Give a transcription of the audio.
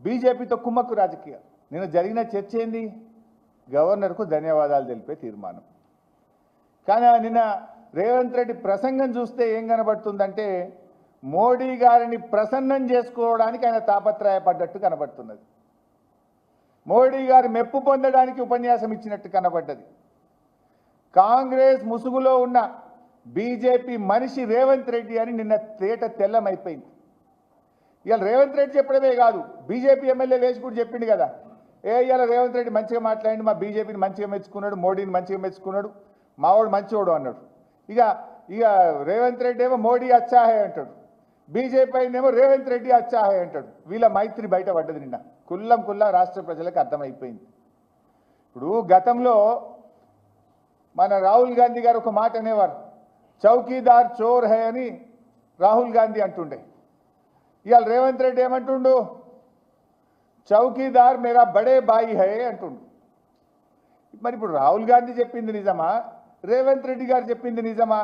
బీజేపీతో కుమ్మక్కు రాజకీయాలు. నిన్న జరిగిన చర్చ ఏంది? గవర్నర్కు ధన్యవాదాలు తెలిపే తీర్మానం. కానీ నిన్న రేవంత్ రెడ్డి ప్రసంగం చూస్తే ఏం కనబడుతుందంటే మోడీ గారిని ప్రసన్నం చేసుకోవడానికి ఆయన తాపత్రయపడ్డట్టు కనబడుతున్నది. మోడీ గారి మెప్పు పొందడానికి ఉపన్యాసం ఇచ్చినట్టు కనబడ్డది. కాంగ్రెస్ ముసుగులో ఉన్న బీజేపీ మనిషి రేవంత్ రెడ్డి అని నిన్న తేట తెల్లమైపోయింది. ఇవాళ రేవంత్ రెడ్డి చెప్పడమే కాదు, బీజేపీ ఎమ్మెల్యే లేచి కూడా చెప్పిండు కదా, ఇవాళ రేవంత్ రెడ్డి మంచిగా మాట్లాడి మా బీజేపీని మంచిగా మెచ్చుకున్నాడు, మోడీని మంచిగా మెచ్చుకున్నాడు, మావాడు మంచివాడు అన్నాడు. ఇక ఇక రేవంత్ రెడ్డి ఏమో మోడీ అచ్చాహే అంటాడు, బీజేపీ అయినేమో రేవంత్ రెడ్డి అచ్చాహే అంటాడు. వీళ్ళ మైత్రి బయటపడ్డది నిన్న కుల్లా రాష్ట్ర ప్రజలకు అర్థమైపోయింది. ఇప్పుడు గతంలో మన రాహుల్ గాంధీ గారు ఒక మాట అనేవారు, చౌకీదార్ చోర్ హై అని రాహుల్ గాంధీ అంటుండే. ఇవాళ రేవంత్ రెడ్డి ఏమంటుండు? చౌకీదార్ మేరా బడే బాయి హై అంటుండు. మరి ఇప్పుడు రాహుల్ గాంధీ చెప్పింది నిజమా, రేవంత్ రెడ్డి గారు చెప్పింది నిజమా?